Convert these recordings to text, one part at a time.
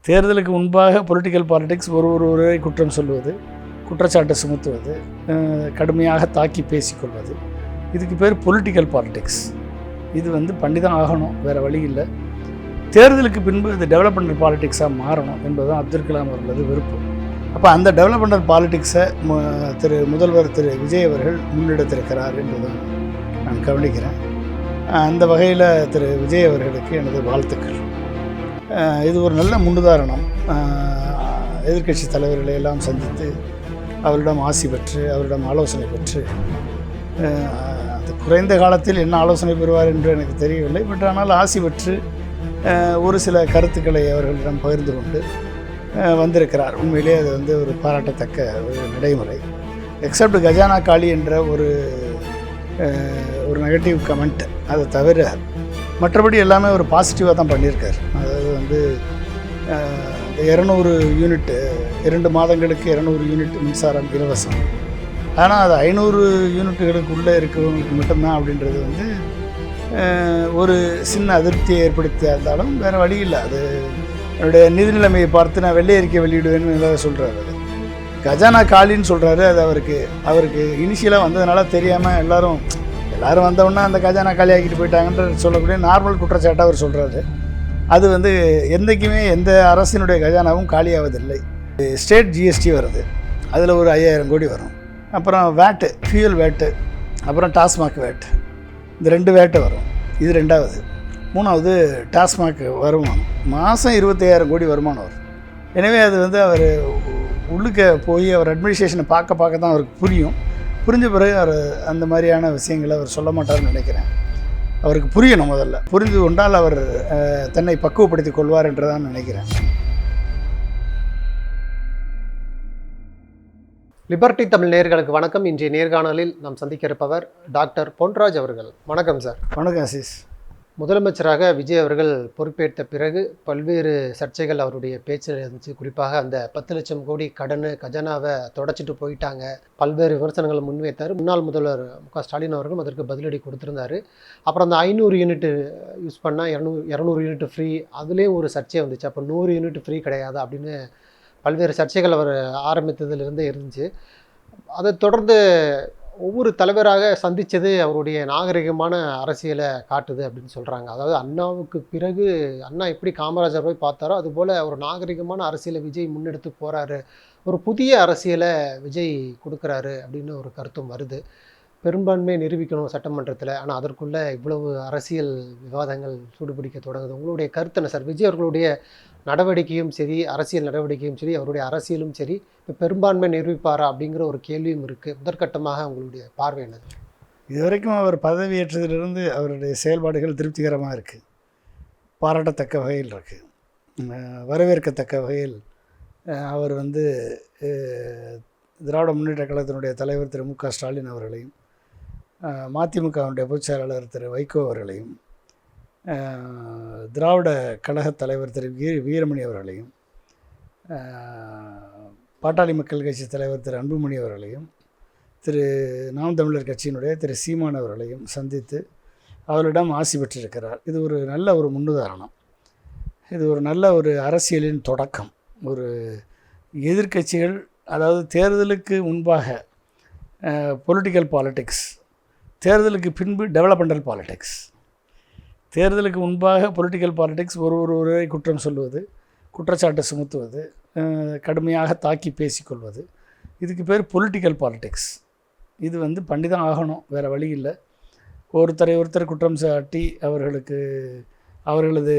தேர்தலுக்கு முன்பாக political politics ஒருவரை குற்றம் சொல்வது, குற்றச்சாட்டை சுமத்துவது, கடுமையாக தாக்கி பேசிக்கொள்வது, இதுக்கு பேர் பொலிட்டிக்கல் பாலிடிக்ஸ். இது பண்ணி தான் ஆகணும், வேறு வழி இல்லை. தேர்தலுக்கு பின்பு இது டெவலப்மெண்டல் பாலிடிக்ஸாக மாறணும் என்பது தான் அப்துல் கலாம் அவர்களது விருப்பம். அப்போ அந்த டெவலப்மெண்டல் பாலிடிக்ஸை முதல்வர் திரு விஜய் அவர்கள் முன்னெடுத்திருக்கிறார் என்று தான் நான் கவனிக்கிறேன். அந்த வகையில் திரு விஜய் அவர்களுக்கு எனது வாழ்த்துக்கள். இது ஒரு நல்ல முன்னுதாரணம். எதிர்க்கட்சி தலைவர்களை எல்லாம் சந்தித்து அவரிடம் ஆசி பெற்று, அவரிடம் ஆலோசனை பெற்று, அது குறைந்த காலத்தில் என்ன ஆலோசனை பெறுவார் என்று எனக்கு தெரியவில்லை. பட் ஆனால் ஆசி பெற்று ஒரு சில கருத்துக்களை அவர்களிடம் பகிர்ந்து கொண்டு வந்திருக்கிறார். உண்மையிலே அது ஒரு பாராட்டத்தக்க ஒரு நடைமுறை. எக்ஸப்ட் கஜானா காளி என்ற ஒரு நெகட்டிவ் கமெண்ட், அதை தவிர மற்றபடி எல்லாமே ஒரு பாசிட்டிவாக தான் பண்ணியிருக்கார். அதாவது 200 யூனிட்டு 2 மாதங்களுக்கு 200 யூனிட் மின்சாரம் இலவசம். ஆனால் அது 500 யூனிட்டுகளுக்குள்ளே இருக்கிறவங்களுக்கு மட்டும்தான் அப்படின்றது ஒரு சின்ன அதிருப்தியை ஏற்படுத்தியா இருந்தாலும் வேறு வழி இல்லை. அது என்னுடைய நிதி நிலைமையை பார்த்து நான் வெள்ளை அறிக்கை வெளியிடுவேன்னு சொல்கிறாரு. அது கஜானா காலின்னு சொல்கிறாரு. அது அவருக்கு இனிஷியலாக வந்ததுனால தெரியாமல் எல்லோரும் வந்தவுடனே அந்த கஜானா காலி ஆக்கிட்டு போயிட்டாங்கன்ற சொல்லக்கூடிய நார்மல் குற்றச்சாட்டை அவர் சொல்கிறாரு. அது என்றைக்குமே எந்த அரசினுடைய கஜானாவும் காலியாவதில்லை. ஸ்டேட் ஜிஎஸ்டி வருது, அதில் ஒரு 5000 கோடி வரும். அப்புறம் வேட்டு, ஃபியூயல் வேட்டு, அப்புறம் டாஸ்மாக் வேட்டு, இந்த 2 வேட்டு வரும். இது 2வது. 3வது டாஸ்மாக் வருமானம், மாதம் 25,000 கோடி வருமானம் வரும். எனவே அது அவர் உள்ளுக்க போய் அவர் அட்மினிஸ்ட்ரேஷனை பார்க்க தான் அவருக்கு புரியும். புரிஞ்ச பிறகு அவர் அந்த மாதிரியான விஷயங்களை அவர் சொல்ல மாட்டார்னு நினைக்கிறேன். அவருக்கு புரியணும். முதல்ல புரிந்து கொண்டால் அவர் தன்னை பக்குவப்படுத்திக் கொள்வார் என்று தான் நினைக்கிறேன். லிபர்டி தமிழ் நேயர்களுக்கு வணக்கம். இன்றைய நேர்காணலில் நாம் சந்திக்க இருப்பவர் டாக்டர் பொன்ராஜ் அவர்கள். வணக்கம் சார். வணக்கம் ஆசிஸ். முதலமைச்சராக விஜய் அவர்கள் பொறுப்பேற்ற பிறகு பல்வேறு சர்ச்சைகள் அவருடைய பேச்சில் இருந்துச்சு. குறிப்பாக அந்த 10 லட்சம் கோடி கடன் கஜானாவை தொடச்சிட்டு போயிட்டாங்க, பல்வேறு விமர்சனங்களை முன்வைத்தார். முன்னாள் முதல்வர் மு.க. ஸ்டாலின் அவர்களும் அதற்கு பதிலடி கொடுத்துருந்தார். அப்புறம் அந்த 500 யூனிட் யூஸ் பண்ணால் 200 யூனிட் ஃப்ரீ, அதுலேயும் ஒரு சர்ச்சை வந்துச்சு. அப்போ 100 யூனிட் ஃப்ரீ கிடையாது அப்படின்னு பல்வேறு சர்ச்சைகள் அவர் ஆரம்பித்ததுலேருந்தே இருந்துச்சு. அதை தொடர்ந்து ஒவ்வொரு தலைவராக சந்தித்தது அவருடைய நாகரிகமான அரசியலை காட்டுது அப்படின்னு சொல்கிறாங்க. அதாவது அண்ணாவுக்கு பிறகு அண்ணா எப்படி காமராஜர் போய் பார்த்தாரோ அதுபோல் ஒரு நாகரிகமான அரசியலை விஜய் முன்னெடுத்து போகிறாரு, ஒரு புதிய அரசியலை விஜய் கொடுக்குறாரு அப்படின்னு ஒரு கருத்தும் வருது. பெரும்பான்மையை நிரூபிக்கணும் சட்டமன்றத்தில், ஆனால் அதற்குள்ளே இவ்வளவு அரசியல் விவாதங்கள் சூடுபிடிக்க தொடங்குது. உங்களுடைய கருத்து என்ன சார்? விஜய் அவர்களுடைய நடவடிக்கையும் சரி, அரசியல் நடவடிக்கையும் சரி, அவருடைய அரசியலும் சரி, இப்போ பெரும்பான்மை நிரூபிப்பாரா அப்படிங்கிற ஒரு கேள்வியும் இருக்குது. முதற்கட்டமாக உங்களுடைய பார்வை என்னது? இதுவரைக்கும் அவர் பதவியேற்றதிலிருந்து அவருடைய செயல்பாடுகள் திருப்திகரமாக இருக்குது, பாராட்டத்தக்க வகையில் இருக்குது, வரவேற்கத்தக்க வகையில். அவர் திராவிட முன்னேற்ற கழகத்தினுடைய தலைவர் திரு மு.க. ஸ்டாலின் அவர்களையும், மதிமுகவுடைய பொதுச் செயலாளர் திரு வைகோ அவர்களையும், திராவிட கழக தலைவர் திரு வீரமணி அவர்களையும், பாட்டாளி மக்கள் கட்சி தலைவர் திரு அன்புமணி அவர்களையும், திரு நாம் தமிழர் கட்சியினுடைய திரு சீமான் அவர்களையும் சந்தித்து அவரிடம் ஆசி பெற்றிருக்கிறார். இது ஒரு நல்ல ஒரு முன்னுதாரணம். இது ஒரு நல்ல ஒரு அரசியலின் தொடக்கம். ஒரு எதிர்க்கட்சிகள், அதாவது தேர்தலுக்கு முன்பாக பொலிட்டிக்கல் பாலிடிக்ஸ், தேர்தலுக்கு பின்பு டெவலப்மெண்டல் பாலிடிக்ஸ். தேர்தலுக்கு முன்பாக பொலிட்டிக்கல் பாலிடிக்ஸ் ஒருவரை குற்றம் சொல்வது, குற்றச்சாட்டை சுமத்துவது, கடுமையாக தாக்கி பேசிக்கொள்வது, இதுக்கு பேர் பொலிட்டிக்கல் பாலிடிக்ஸ். இது பண்ணி தான் ஆகணும், வேறு வழி இல்லை. ஒருத்தர் குற்றம் சாட்டி அவர்களது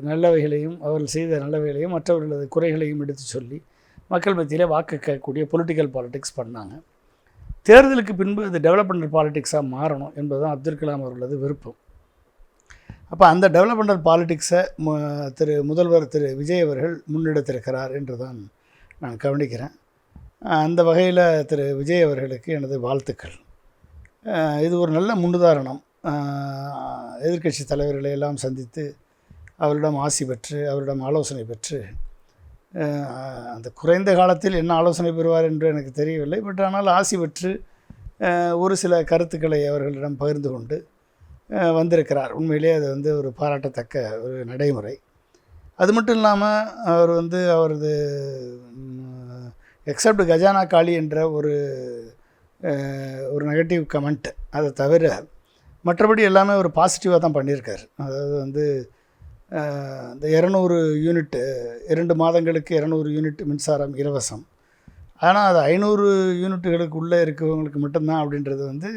நல்லவைகளையும் அவர்கள் செய்த நல்லவைகளையும் மற்றவர்களது குறைகளையும் எடுத்து சொல்லி மக்கள் மத்தியிலே வாக்கு கேட்கக்கூடிய பொலிட்டிக்கல் பாலிடிக்ஸ் பண்ணாங்க. தேர்தலுக்கு பின்பு இது டெவலப்மெண்டல் பாலிடிக்ஸாக மாறணும் என்பது தான் அப்துல் கலாம் அவர்களது விருப்பம். அப்போ அந்த டெவலப்மெண்டல் பாலிடிக்ஸை முதல்வர் திரு விஜய் அவர்கள் முன்னெடுத்திருக்கிறார் என்று தான் நான் கவனிக்கிறேன். அந்த வகையில் திரு விஜய் அவர்களுக்கு எனது வாழ்த்துக்கள். இது ஒரு நல்ல முன்னுதாரணம். எதிர்க்கட்சி தலைவர்களை எல்லாம் சந்தித்து அவரிடம் ஆசி பெற்று, அவரிடம் ஆலோசனை பெற்று, அந்த குறைந்த காலத்தில் என்ன ஆலோசனை பெறுவார் என்று எனக்கு தெரியவில்லை. பட் ஆனால் ஆசி பெற்று ஒரு சில கருத்துக்களை அவர்களிடம் பகிர்ந்து கொண்டு வந்திருக்கிறார். உண்மையிலே அது ஒரு பாராட்டத்தக்க ஒரு நடைமுறை. அது மட்டும் இல்லாமல் அவர் வந்து அவரது எக்ஸப்ட் கஜானா காளி என்ற ஒரு நெகட்டிவ் கமெண்ட், அதை தவிர மற்றபடி எல்லாமே ஒரு பாசிட்டிவாக தான் பண்ணியிருக்காரு. அதாவது வந்து இந்த 200 யூனிட்டு 2 மாதங்களுக்கு 200 யூனிட் மின்சாரம் இலவசம். ஆனால் அது 500 யூனிட்டுகளுக்கு உள்ளே இருக்கிறவங்களுக்கு மட்டும்தான் அப்படின்றது வந்து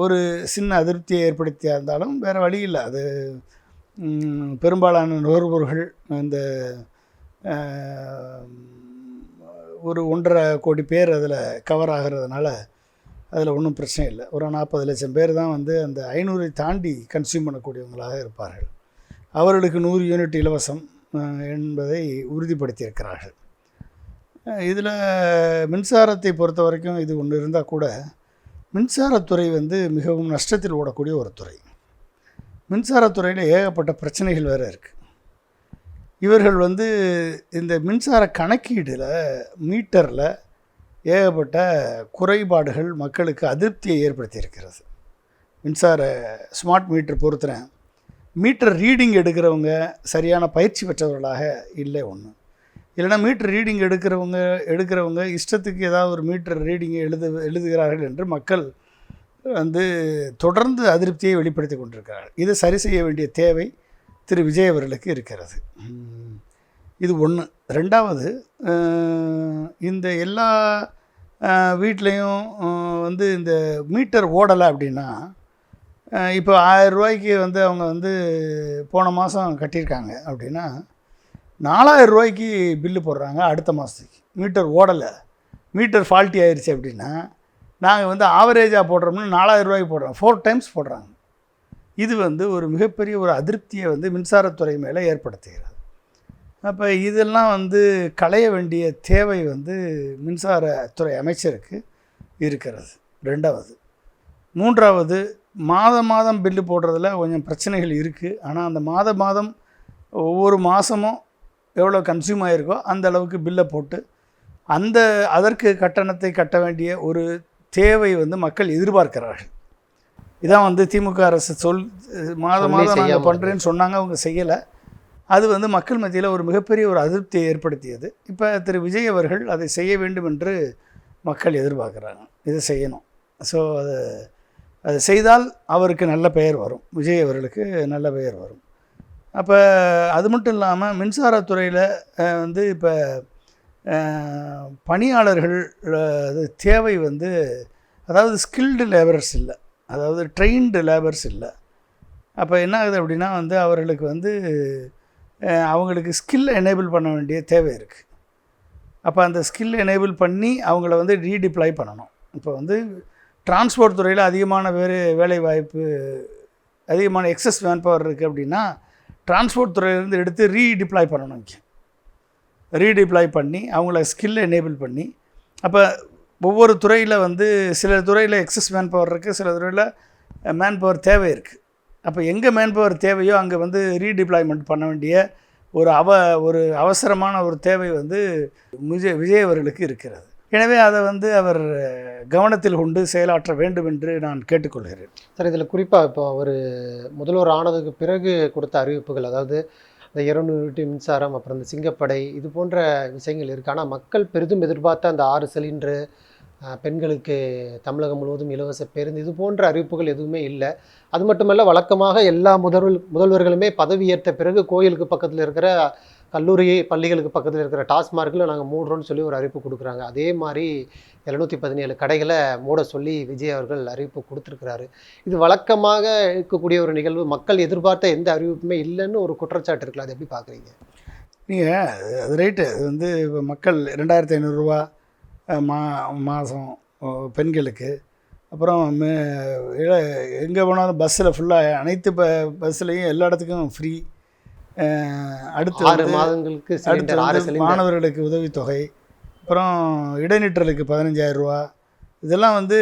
ஒரு சின்ன அதிருப்தியை ஏற்படுத்தியா இருந்தாலும் வேறு வழி இல்லை. அது பெரும்பாலான நுகர்வோர்கள் இந்த ஒரு 1.5 கோடி பேர் அதில் கவர் ஆகிறதுனால அதில் ஒன்றும் பிரச்சனை இல்லை. ஒரு 40 லட்சம் பேர் தான் வந்து அந்த 500 தாண்டி கன்சியூம் பண்ணக்கூடியவங்களாக இருப்பார்கள். அவர்களுக்கு 100 யூனிட் இலவசம் என்பதை உறுதிப்படுத்தியிருக்கிறார்கள். இதில் மின்சாரத்தை பொறுத்த வரைக்கும் இது ஒன்று இருந்தால் கூட மின்சாரத்துறை வந்து மிகவும் நஷ்டத்தில் ஓடக்கூடிய ஒரு துறை. மின்சாரத்துறையில் ஏகப்பட்ட பிரச்சனைகள் வேறு இருக்குது. இவர்கள் வந்து இந்த மின்சார கணக்கீடில் மீட்டரில் ஏகப்பட்ட குறைபாடுகள் மக்களுக்கு அதிருப்தியை ஏற்படுத்தியிருக்கிறது. மின்சார ஸ்மார்ட் மீட்டர் பொறுத்துறேன், மீட்டர் ரீடிங் எடுக்கிறவங்க சரியான பயிற்சி பெற்றவர்களாக இல்லை ஒன்று. இல்லைனா மீட்டர் ரீடிங் எடுக்கிறவங்க இஷ்டத்துக்கு ஏதாவது ஒரு மீட்டர் ரீடிங்கை எழுதுகிறார்கள் என்று மக்கள் வந்து தொடர்ந்து அதிருப்தியை வெளிப்படுத்தி கொண்டிருக்கிறார்கள். இதை சரி செய்ய வேண்டிய தேவை திரு விஜய் அவர்களுக்கு இருக்கிறது. இது ஒன்று. ரெண்டாவது, இந்த எல்லா வீட்லேயும் வந்து இந்த மீட்டர் ஓடலை அப்படின்னா, இப்போ 1000 ரூபாய்க்கு வந்து அவங்க வந்து போன மாதம் கட்டியிருக்காங்க அப்படின்னா 4000 ரூபாய்க்கு பில்லு போடுறாங்க அடுத்த மாதத்துக்கு. மீட்டர் ஓடலை, மீட்டர் ஃபால்ட்டி ஆயிடுச்சு அப்படின்னா நாங்கள் வந்து ஆவரேஜாக போடுறோம்னா 4000 ரூபாய்க்கு போடுறோம், 4 டைம்ஸ் போடுறாங்க. இது வந்து ஒரு மிகப்பெரிய ஒரு அதிருப்தியை வந்து மின்சாரத்துறை மேலே ஏற்படுத்துகிறது. அப்போ இதெல்லாம் வந்து களைய வேண்டிய தேவை வந்து மின்சாரத்துறை அமைச்சருக்கு இருக்கிறது. ரெண்டாவது. மூன்றாவது, மாதம் பில்லு போடுறதுல கொஞ்சம் பிரச்சனைகள் இருக்குது. ஆனால் அந்த மாதம் ஒவ்வொரு மாதமும் எவ்வளோ கன்சியூம் ஆகிருக்கோ அந்த அளவுக்கு பில்லை போட்டு அதற்கு கட்டணத்தை கட்ட வேண்டிய ஒரு தேவை வந்து மக்கள் எதிர்பார்க்கிறார்கள். இதான் வந்து திமுக அரசு மாதம் நாங்கள் பண்ணுறேன்னு சொன்னாங்க, அவங்க செய்யலை. அது வந்து மக்கள் மத்தியில் ஒரு மிகப்பெரிய ஒரு அதிருப்தியை ஏற்படுத்தியது. இப்போ திரு விஜய் அவர்கள் அதை செய்ய வேண்டும் என்று மக்கள் எதிர்பார்க்குறாங்க. இதை செய்யணும். ஸோ அது செய்தால் அவருக்கு நல்ல பெயர் வரும், விஜய் அவர்களுக்கு நல்ல பெயர் வரும். அப்போ அது மட்டும் இல்லாமல் மின்சாரத்துறையில் வந்து இப்போ பணியாளர்கள் தேவை வந்து, அதாவது ஸ்கில்டு லேபர்ஸ் இல்லை, அதாவது ட்ரெயின்டு லேபர்ஸ் இல்லை. அப்போ என்ன ஆகுது அப்படின்னா வந்து அவர்களுக்கு வந்து அவங்களுக்கு ஸ்கில் எனேபிள் பண்ண வேண்டிய தேவை இருக்குது. அப்போ அந்த ஸ்கில் எனேபிள் பண்ணி அவங்கள வந்து ரீடிப்ளாய் பண்ணணும். இப்போ வந்து டிரான்ஸ்போர்ட் துறையில் அதிகமான வேலைவாய்ப்பு, அதிகமான எக்ஸஸ் மேன் பவர் இருக்குது அப்படின்னா டிரான்ஸ்போர்ட் துறையிலேருந்து எடுத்து ரீடிப்ளாய் பண்ணணும். ரீடிப்ளாய் பண்ணி அவங்கள ஸ்கில் எனேபிள் பண்ணி, அப்போ ஒவ்வொரு துறையில் வந்து சில துறையில் எக்ஸஸ் மேன் பவர் இருக்குது, சில துறையில் மேன் பவர் தேவை இருக்குது. அப்போ எங்கே மேன் பவர் தேவையோ அங்கே வந்து ரீடிப்ளாய்மெண்ட் பண்ண வேண்டிய ஒரு அவசரமான ஒரு தேவை வந்து விஜய் அவர்களுக்கு இருக்கிறது. எனவே அதை வந்து அவர் கவனத்தில் கொண்டு செயலாற்ற வேண்டும் என்று நான் கேட்டுக்கொள்கிறேன். சார், இதில் குறிப்பாக இப்போ அவர் முதல்வர் ஆனதுக்கு பிறகு கொடுத்த அறிவிப்புகள், அதாவது இந்த 200 யூனிட் மின்சாரம், அப்புறம் இந்த சிங்கப்படை, இது போன்ற விஷயங்கள் இருக்குது. ஆனால் மக்கள் பெரிதும் எதிர்பார்த்த அந்த 6 சிலிண்டரு, பெண்களுக்கு தமிழகம் முழுவதும் இலவச பேருந்து, இது போன்ற அறிவிப்புகள் எதுவுமே இல்லை. அது மட்டுமல்ல, வழக்கமாக எல்லா முதல்வர்களுமே பதவியேற்ற பிறகு கோயிலுக்கு பக்கத்தில் இருக்கிற கல்லூரி பள்ளிகளுக்கு பக்கத்தில் இருக்கிற டாஸ்மார்க்கில் நாங்கள் மூடுறோன்னு சொல்லி ஒரு அறிவிப்பு கொடுக்குறாங்க. அதே மாதிரி 717 கடைகளை மூட சொல்லி விஜய் அவர்கள் அறிவிப்பு கொடுத்துருக்கிறாரு. இது வழக்கமாக இருக்கக்கூடிய ஒரு நிகழ்வு. மக்கள் எதிர்பார்த்த எந்த அறிவிப்புமே இல்லைன்னு ஒரு குற்றச்சாட்டு இருக்குல்ல, அதை எப்படி பார்க்குறீங்க நீங்கள்? அது ரைட்டு. அது வந்து இப்போ மக்கள் 2500 ரூபா மாதம் பெண்களுக்கு, அப்புறம் எங்கே போனாலும் பஸ்ஸில் ஃபுல்லாக அனைத்து பஸ்ஸுலேயும் எல்லா இடத்துக்கும் ஃப்ரீ. அடுத்து 6 மாதங்களுக்கு மாணவர்களுக்கு உதவித்தொகை, அப்புறம் இடைநிற்றலுக்கு 15000 ரூபா. இதெல்லாம் வந்து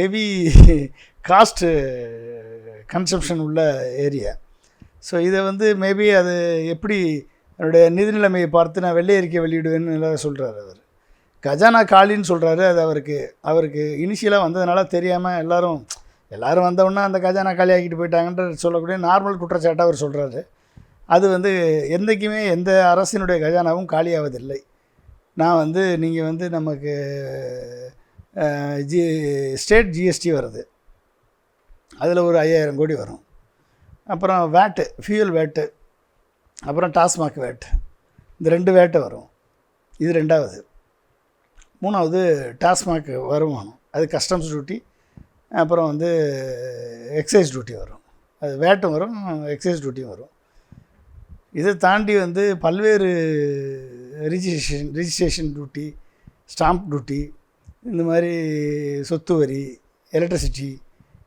ஹெவி காஸ்ட்டு கன்சம்ஷன் உள்ள ஏரியா. ஸோ இதை வந்து மேபி அது எப்படி என்னுடைய நிதி நிலைமையை பார்த்து நான் வெள்ளை அறிக்கை வெளியிடுவேன்னு எல்லாம் சொல்கிறார் அவர். கஜானா காலின்னு சொல்கிறாரு. அது அவருக்கு இனிஷியலாக வந்ததுனால தெரியாமல் எல்லாரும் வந்தவுடனே அந்த கஜானா காலி ஆக்கிட்டு போயிட்டாங்கன்ற சொல்லக்கூடிய நார்மல் குற்றச்சாட்டை அவர் சொல்கிறாரு. அது வந்து என்றைக்குமே எந்த அரசினுடைய கஜானாவும் காலியாவதில்லை. நான் வந்து நீங்கள் வந்து நமக்கு ஜி ஸ்டேட் ஜிஎஸ்டி வருது, அதில் ஒரு 5000 கோடி வரும். அப்புறம் வேட்டு, ஃபியூயல் வேட்டு, அப்புறம் டாஸ்மாக் வேட், இந்த 2 வேட்டு வரும். இது 2வது. 3வது டாஸ்மாக் வருமானம், அது கஸ்டம்ஸ் டியூட்டி, அப்புறம் வந்து எக்ஸைஸ் டியூட்டி வரும். அது வேட்டும் வரும், எக்ஸைஸ் டியூட்டியும் வரும். இதை தாண்டி வந்து பல்வேறு ரிஜிஸ்ட்ரேஷன் டியூட்டி, ஸ்டாம்ப் டியூட்டி, இந்த மாதிரி சொத்து வரி, எலக்ட்ரிசிட்டி,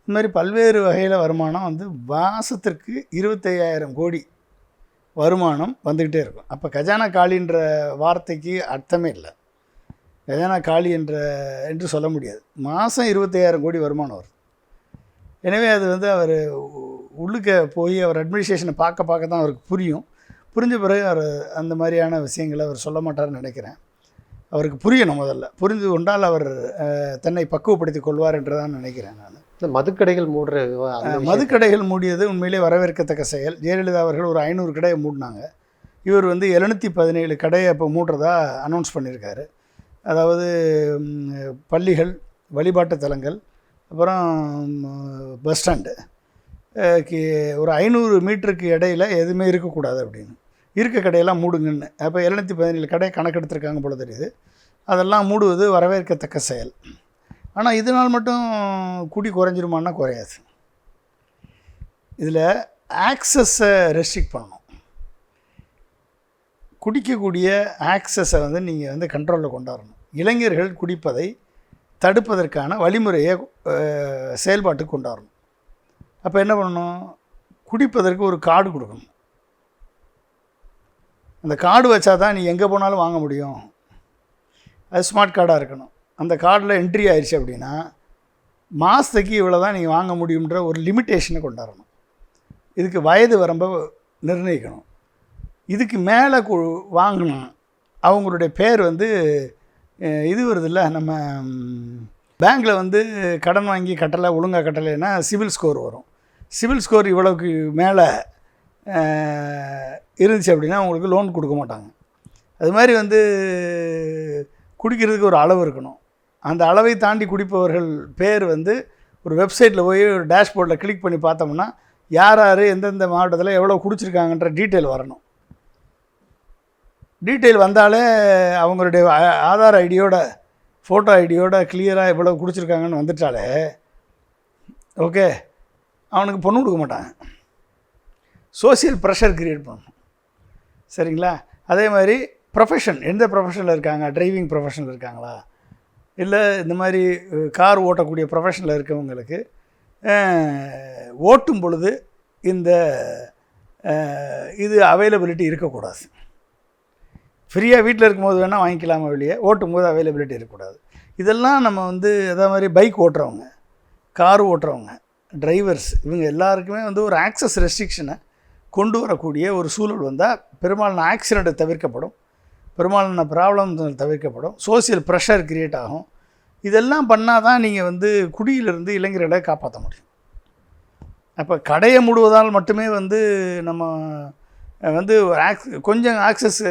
இந்த மாதிரி பல்வேறு வகையில் வருமானம் வந்து மாதத்திற்கு 25,000 கோடி வருமானம் வந்துக்கிட்டே இருக்கும். அப்போ கஜானா காலின்ற வார்த்தைக்கு அர்த்தமே இல்லை. கஜானா காலி என்று சொல்ல முடியாது. மாதம் 25,000 கோடி வருமானம் வருது. எனவே அது வந்து அவர் உள்ளுக்க போய் அவர் அட்மினிஸ்ட்ரேஷனை பார்க்க தான் அவருக்கு புரியும். புரிஞ்ச பிறகு அவர் அந்த மாதிரியான விஷயங்களை அவர் சொல்ல மாட்டார்னு நினைக்கிறேன். அவருக்கு புரியணும். முதல்ல புரிந்து கொண்டால் அவர் தன்னை பக்குவப்படுத்தி கொள்வார் என்று தான் நினைக்கிறேன் நான். இந்த மதுக்கடைகள் மூடுற மதுக்கடைகள் மூடியது உண்மையிலே வரவேற்கத்தக்க செயல். ஜெயலலிதா அவர்கள் ஒரு 500 கடையை மூடினாங்க. இவர் வந்து 717 கடையை இப்போ மூடுறதா அனௌன்ஸ் பண்ணியிருக்காரு. அதாவது பள்ளிகள், வழிபாட்டு தலங்கள், அப்புறம் பஸ் ஸ்டாண்டு, ஒரு 500 மீட்டருக்கு இடையில் எதுவுமே இருக்கக்கூடாது அப்படின்னு, இருக்க கடையெல்லாம் மூடுங்கன்னு. அப்போ 717 கடை கணக்கெடுத்திருக்காங்க போல தெரியுது. அதெல்லாம் மூடுவது வரவேற்கத்தக்க செயல். ஆனால் இதனால் மட்டும் குடி குறைஞ்சிருமான்னா குறையாது. இதில் ஆக்சஸை ரெஸ்ட்ரிக்ட் பண்ணணும். குடிக்கக்கூடிய ஆக்சஸை வந்து நீங்கள் வந்து கண்ட்ரோலில் கொண்டாடணும். இளைஞர்கள் குடிப்பதை தடுப்பதற்கான வழிமுறையை செயல்பாட்டுக்கு கொண்டாடணும். அப்போ என்ன பண்ணணும்? குடிப்பதற்கு ஒரு கார்டு கொடுக்கணும். அந்த கார்டு வச்சா தான் நீ எங்கே போனாலும் வாங்க முடியும். அது ஸ்மார்ட் கார்டாக இருக்கணும். அந்த கார்டில் என்ட்ரி ஆயிடுச்சு அப்படின்னா மாதத்துக்கு இவ்வளோ தான் நீங்கள் வாங்க முடியுன்ற ஒரு லிமிட்டேஷனை கொண்டாடணும். இதுக்கு வயது வரம்பை நிர்ணயிக்கணும். இதுக்கு மேலே வாங்கணும். அவங்களுடைய பேர் வந்து இது வருதில்ல, நம்ம பேங்க்கில் வந்து கடன் வாங்கி கட்டலை, ஒழுங்காக கட்டலைன்னா சிவில் ஸ்கோர் வரும். சிவில் ஸ்கோர் இவ்வளோக்கு மேலே இருந்துச்சு அப்படின்னா அவங்களுக்கு லோன் கொடுக்க மாட்டாங்க. அது மாதிரி வந்து குடிக்கிறதுக்கு ஒரு அளவு இருக்கணும். அந்த அளவை தாண்டி குடிப்பவர்கள் பேர் வந்து ஒரு வெப்சைட்டில் போய் ஒரு டேஷ்போர்டில் கிளிக் பண்ணி பார்த்தோம்னா யார் யார் எந்தெந்த மாவட்டத்தில் எவ்வளோ குடிச்சிருக்காங்கன்ற டீட்டெயில் வரணும். டீட்டெயில் வந்தாலே அவங்களுடைய ஆதார் ஐடியோட, ஃபோட்டோ ஐடியோட கிளியராக எவ்வளோ குடிச்சிருக்காங்கன்னு வந்துட்டாலே ஓகே, அவனுக்கு பொண்ணு கொடுக்க மாட்டாங்க. சோசியல் ப்ரெஷர் க்ரியேட் பண்ணணும். சரிங்களா? அதே மாதிரி ப்ரொஃபஷன், எந்த ப்ரொஃபஷனில் இருக்காங்க, டிரைவிங் ப்ரொஃபஷனில் இருக்காங்களா, இல்லை இந்த மாதிரி கார் ஓட்டக்கூடிய ப்ரொஃபஷனில் இருக்கவங்களுக்கு ஓட்டும் பொழுது இந்த இது அவைலபிலிட்டி இருக்கக்கூடாது. ஃப்ரீயாக வீட்டில் இருக்கும்போது வேணால் வாங்கிக்கலாமா, வெளியே ஓட்டும் போது அவைலபிலிட்டி இருக்கக்கூடாது. இதெல்லாம் நம்ம வந்து அதே மாதிரி பைக் ஓட்டுறவங்க, கார் ஓட்டுறவங்க, டிரைவர்ஸ், இவங்க எல்லாருக்குமே வந்து ஒரு ஆக்சஸ் ரெஸ்ட்ரிக்ஷனை கொண்டு வரக்கூடிய ஒரு சூழல் வந்தால் பெரும்பாலான ஆக்சிடெண்ட்டை தவிர்க்கப்படும், பெரும்பாலான ப்ராப்ளம் தவிர்க்கப்படும், சோசியல் ப்ரெஷர் க்ரியேட் ஆகும். இதெல்லாம் பண்ணால் தான் நீங்கள் வந்து குடியிலிருந்து இளைஞர்களை காப்பாற்ற முடியும். அப்போ கடையை மூடுவதால் மட்டுமே வந்து நம்ம வந்து கொஞ்சம் ஆக்சஸ்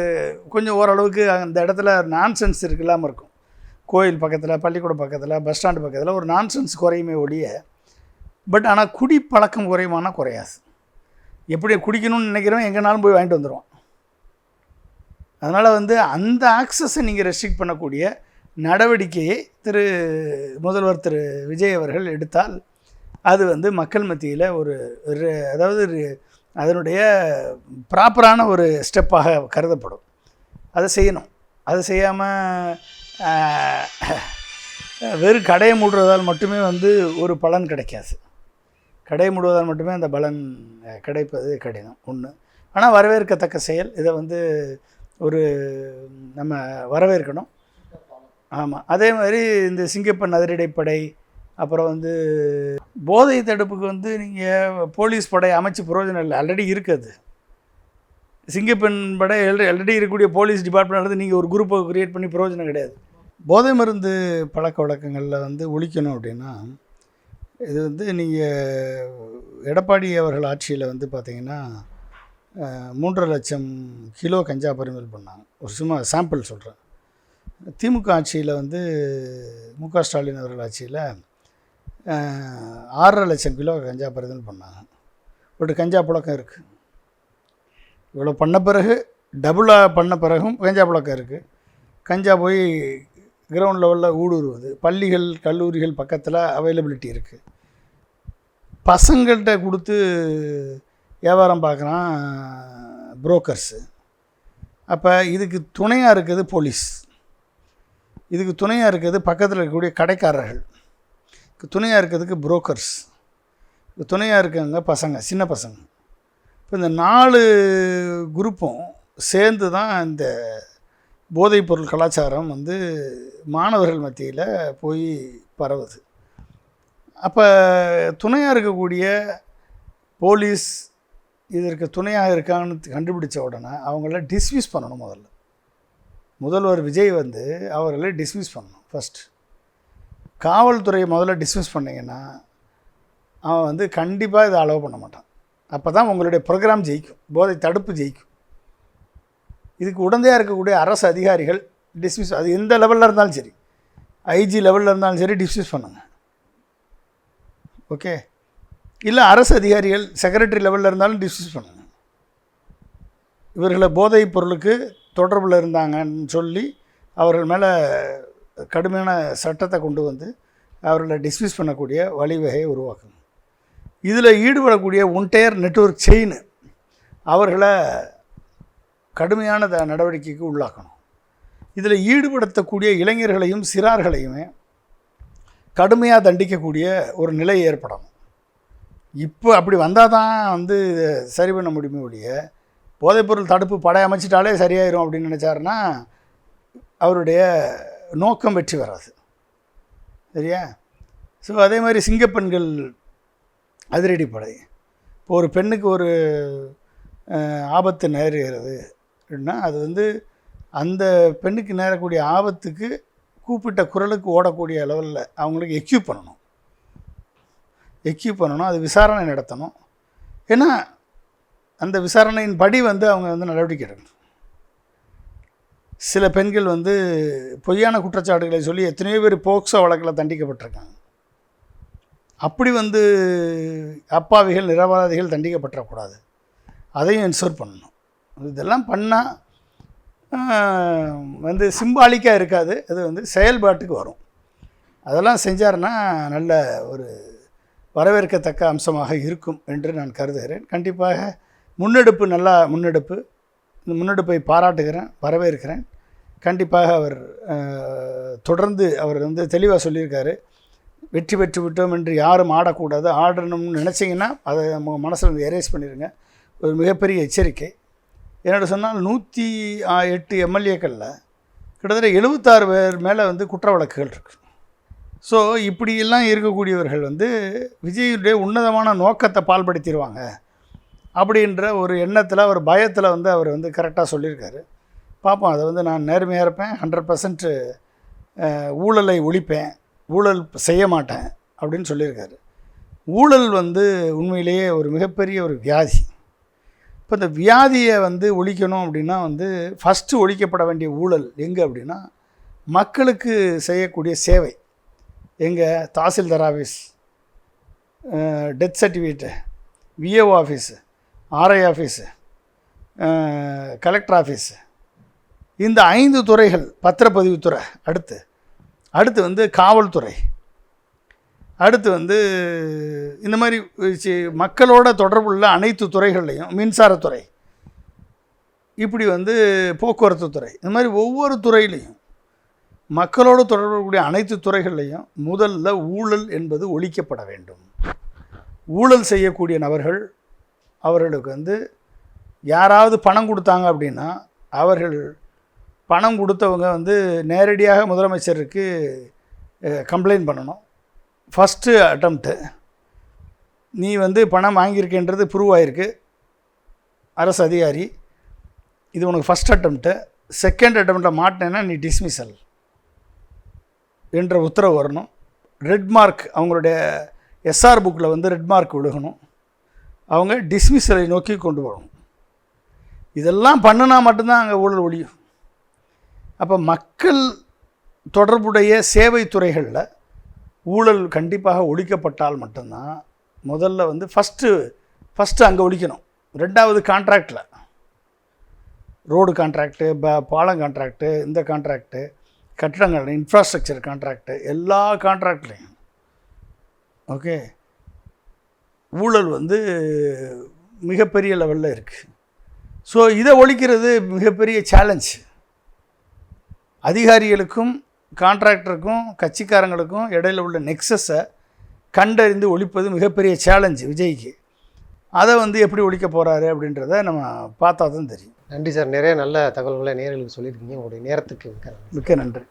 கொஞ்சம் ஓரளவுக்கு அந்த இடத்துல நான்சென்ஸ் இல்லாமல் இருக்கும். கோயில் பக்கத்தில், பள்ளிக்கூடம் பக்கத்தில், பஸ் ஸ்டாண்டு பக்கத்தில் ஒரு நான்சென்ஸ் குறையுமே ஒழிய, பட் ஆனால் குடி பழக்கம் குறையுமானா குறையாது. எப்படி குடிக்கணும்னு நினைக்கிறோம் எங்கேனாலும் போய் வாங்கிட்டு வந்துடுவோம். அதனால் வந்து அந்த ஆக்சஸை நீங்கள் ரெஸ்ட்ரிக்ட் பண்ணக்கூடிய நடவடிக்கையை முதல்வர் திரு விஜய் அவர்கள் எடுத்தால் அது வந்து மக்கள் மத்தியில் அதாவது அதனுடைய ப்ராப்பரான ஒரு ஸ்டெப்பாக கருதப்படும். அதை செய்யணும். அதை செய்யாமல் வெறும் கடையை மூடுறதால் மட்டுமே வந்து ஒரு பலன் கிடைக்காது. கடையை மூடுவதால் மட்டுமே அந்த பலன் கிடைப்பது கடினம் ஒன்று. ஆனால் வரவேற்கத்தக்க செயல். இதை வந்து நம்ம வரவேற்கணும். ஆமாம். அதே மாதிரி இந்த சிங்கப்பெண் அதிரடிப்படை, அப்புறம் வந்து போதை தடுப்புக்கு வந்து நீங்கள் போலீஸ் படை அமைச்சு பிரயோஜனம் இல்லை, ஆல்ரெடி இருக்குது. சிங்கப்பெண் படை ஆல்ரெடி இருக்கக்கூடிய போலீஸ் டிபார்ட்மெண்ட் நீங்கள் ஒரு குரூப்பை க்ரியேட் பண்ணி பிரயோஜனம் கிடையாது. போதை மருந்து பழக்க வழக்கங்களில் வந்து ஒழிக்கணும் அப்படின்னா இது வந்து நீங்கள் எடப்பாடி அவர்கள் ஆட்சியில் வந்து பார்த்திங்கன்னா 3.5 லட்சம் கிலோ கஞ்சா பறிமுதல் பண்ணாங்க. ஒரு சும்மா சாம்பிள் சொல்கிறேன். திமுக ஆட்சியில் வந்து மு.க. ஸ்டாலின் அவர்கள் ஆட்சியில் 6.5 லட்சம் கிலோ கஞ்சா பறிமுதல் பண்ணாங்க. பட் கஞ்சா புழக்கம் இருக்குது. இவ்வளோ பண்ண பிறகு டபுளாக பண்ண பிறகும் கஞ்சா புழக்கம் இருக்குது. கஞ்சா போய் கிரவுண்ட் லெவலில் ஊடுருவுது. பள்ளிகள் கல்லூரிகள் பக்கத்தில் அவைலபிலிட்டி இருக்குது. பசங்கள்கிட்ட கொடுத்து வியாபாரம் பார்க்குறான் புரோக்கர்ஸு. அப்போ இதுக்கு துணையாக இருக்குது போலீஸ், இதுக்கு துணையாக இருக்கிறது பக்கத்தில் இருக்கக்கூடிய கடைக்காரர்கள், துணையாக இருக்கிறதுக்கு புரோக்கர்ஸ், துணையாக இருக்காங்க பசங்க, சின்ன பசங்க. இப்போ இந்த 4 குரூப்பும் சேர்ந்து தான் இந்த போதைப்பொருள் கலாச்சாரம் வந்து மாணவர்கள் மத்தியில் போய் பரவுது. அப்போ துணையாக இருக்கக்கூடிய போலீஸ் இதற்கு துணையாக இருக்கான்னு கண்டுபிடிச்ச உடனே அவங்கள டிஸ்மிஸ் பண்ணணும். முதல்வர் விஜய் வந்து அவர்களை டிஸ்மிஸ் பண்ணணும். ஃபஸ்ட் காவல்துறையை முதல்ல டிஸ்மிஸ் பண்ணிங்கன்னா அவன் வந்து கண்டிப்பாக இதை அலோவ் பண்ண மாட்டான். அப்போ தான் உங்களுடைய ப்ரோக்ராம் ஜெயிக்கும், போதை தடுப்பு ஜெயிக்கும். இதுக்கு உடந்தையாக இருக்கக்கூடிய அரசு அதிகாரிகள் டிஸ்மிஸ், அது எந்த லெவலில் இருந்தாலும் சரி, ஐஜி லெவலில் இருந்தாலும் சரி டிஸ்மிஸ் பண்ணுங்க. ஓகே, இல்லை அரசு அதிகாரிகள் செக்ரட்டரி லெவலில் இருந்தாலும் டிஸ்மிஸ் பண்ணுங்க. இவர்களை போதைப் பொருளுக்கு தொடர்பில் இருந்தாங்கன்னு சொல்லி அவர்கள் மேலே கடுமையான சட்டத்தை கொண்டு வந்து அவர்களை டிஸ்மிஸ் பண்ணக்கூடிய வழிவகையை உருவாக்குங்க. இதில் ஈடுபடக்கூடிய ஒன்டையர் நெட்வொர்க் செயின் அவர்களை கடுமையான நடவடிக்கைக்கு உள்ளாக்கணும். இதில் ஈடுபடுத்தக்கூடிய இளைஞர்களையும் சிறார்களையுமே கடுமையாக தண்டிக்கக்கூடிய ஒரு நிலை ஏற்படணும். இப்போ அப்படி வந்தால் தான் வந்து சரி பண்ண முடியுமே ஒழிய போதைப்பொருள் தடுப்பு படை அமைச்சிட்டாலே சரியாயிரும் அப்படின்னு நினச்சாருன்னா அவருடைய நோக்கம் வெற்றி வராது. சரியா? ஸோ அதே மாதிரி சிங்கப்பெண்கள் அதிரடிப்படை. இப்போ ஒரு பெண்ணுக்கு ஒரு ஆபத்து நேருகிறது அப்படின்னா அது வந்து அந்த பெண்ணுக்கு நேரக்கூடிய ஆபத்துக்கு கூப்பிட்ட குரலுக்கு ஓடக்கூடிய லெவலில் அவங்களுக்கு எக்யூப் பண்ணணும். அது விசாரணை நடத்தணும். ஏன்னா அந்த விசாரணையின் படி வந்து அவங்க வந்து நடவடிக்கை எடுக்கணும். சில பெண்கள் வந்து பொய்யான குற்றச்சாட்டுகளை சொல்லி எத்தனையோ பேர் போக்சோ வழக்கில் தண்டிக்கப்பட்டிருக்காங்க. அப்படி வந்து அப்பாவிகள் நிரபராதிகள் தண்டிக்கப்பட்டுறக்கூடாது, அதையும் என்ஷூர் பண்ணணும். இதெல்லாம் பண்ணால் வந்து சிம்பாலிக்காக இருக்காது, அது வந்து செயல்பாட்டுக்கு வரும். அதெல்லாம் செஞ்சாருன்னா நல்ல ஒரு வரவேற்கத்தக்க அம்சமாக இருக்கும் என்று நான் கருதுகிறேன். கண்டிப்பாக முன்னெடுப்பு, நல்ல முன்னெடுப்பு. இந்த முன்னெடுப்பை பாராட்டுகிறேன், வரவேற்கிறேன். கண்டிப்பாக அவர் தொடர்ந்து அவர் வந்து தெளிவாக சொல்லியிருக்காரு, வெற்றி பெற்று விட்டோம் என்று யாரும் ஆடக்கூடாது. ஆடணும்னு நினச்சிங்கன்னா அதை மனசில் வந்து எரேஸ் பண்ணிடுங்க. ஒரு மிகப்பெரிய எச்சரிக்கை. என்னோட சொன்னால் 108 எம்எல்ஏக்களில் கிட்டத்தட்ட 76 பேர் மேலே வந்து குற்ற வழக்குகள் இருக்குது. ஸோ இப்படியெல்லாம் இருக்கக்கூடியவர்கள் வந்து விஜயுடைய உன்னதமான நோக்கத்தை பால்படுத்திடுவாங்க அப்படின்ற ஒரு எண்ணத்தில், ஒரு பயத்தில் வந்து அவர் வந்து கரெக்டாக சொல்லியிருக்காரு. பார்ப்போம். அதை வந்து நான் நேர்மையாக இருப்பேன், 100% ஊழலை ஒழிப்பேன், ஊழல் செய்ய மாட்டேன் அப்படின்னு சொல்லியிருக்காரு. ஊழல் வந்து உண்மையிலேயே ஒரு மிகப்பெரிய ஒரு வியாதி. இப்போ இந்த வியாதியை வந்து ஒழிக்கணும் அப்படின்னா வந்து ஃபஸ்ட்டு ஒழிக்கப்பட வேண்டிய ஊழல் எங்கே அப்படின்னா மக்களுக்கு செய்யக்கூடிய சேவை. எங்கள் tahsildar office, death certificate, VAO office, RI office, collector office, இந்த 5 துறைகள், பத்திரப்பதிவுத்துறை, அடுத்து வந்து காவல்துறை, அடுத்து வந்து இந்த மாதிரி மக்களோட தொடர்புள்ள அனைத்து துறைகள்லையும், மின்சாரத்துறை, இப்படி வந்து போக்குவரத்து துறை, இந்த மாதிரி ஒவ்வொரு துறையிலையும் மக்களோடு தொடர்புடைய அனைத்து துறைகள்லையும் முதல்ல ஊழல் என்பது ஒழிக்கப்பட வேண்டும். ஊழல் செய்யக்கூடிய நபர்கள், அவர்களுக்கு வந்து யாராவது பணம் கொடுத்தாங்க அப்படின்னா அவர்கள் பணம் கொடுத்தவங்க வந்து நேரடியாக முதலமைச்சருக்கு கம்ப்ளைண்ட் பண்ணணும். ஃபஸ்ட்டு அட்டம்ப்ட்டு, நீ வந்து பணம் வாங்கியிருக்கேன்றது ப்ரூவ் ஆகிருக்கு, அரசு அதிகாரி, இது உனக்கு ஃபஸ்ட் அட்டம்ப்ட்டு. செகண்ட் அட்டம்ப்டில் மாட்டினேன்னா நீ டிஸ்மிஸல் என்ற உத்தரவு வரணும். ரெட் மார்க், அவங்களுடைய எஸ்ஆர் புக்கில் வந்து ரெட் மார்க் விழுகணும். அவங்க டிஸ்மிஸலை நோக்கி கொண்டு வரணும். இதெல்லாம் பண்ணுனா மட்டும்தான் அங்கே ஊழல் ஒழியும். அப்போ மக்கள் தொடர்புடைய சேவை துறைகளில் ஊழல் கண்டிப்பாக ஒழிக்கப்பட்டால் மட்டும்தான் முதல்ல வந்து ஃபஸ்ட்டு அங்கே ஒழிக்கணும். ரெண்டாவது கான்ட்ராக்டில், ரோடு கான்ட்ராக்டு, பாலம் கான்ட்ராக்டு, இந்த கான்ட்ராக்டு, கட்டிடங்கள், இன்ஃப்ராஸ்ட்ரக்சர் கான்ட்ராக்டு, எல்லா கான்ட்ராக்ட்லேயும் ஓகே ஊழல் வந்து மிகப்பெரிய லெவலில் இருக்குது. ஸோ இதை ஒழிக்கிறது மிகப்பெரிய சேலஞ்ச். அதிகாரிகளுக்கும் கான்ட்ராக்டருக்கும் கட்சிக்காரங்களுக்கும் இடையில் உள்ள நெக்ஸஸை கண்டறிந்து ஒழிப்பது மிகப்பெரிய சேலஞ்சு விஜய்க்கு. அதை வந்து எப்படி ஒழிக்க போகிறாரு அப்படின்றத நம்ம பார்த்தா தான் தெரியும். நன்றி சார், நிறைய நல்ல தகவல்களை நேயர்களுக்கு சொல்லியிருக்கீங்க. உங்களுடைய நேரத்துக்கு மிக்க நன்றி.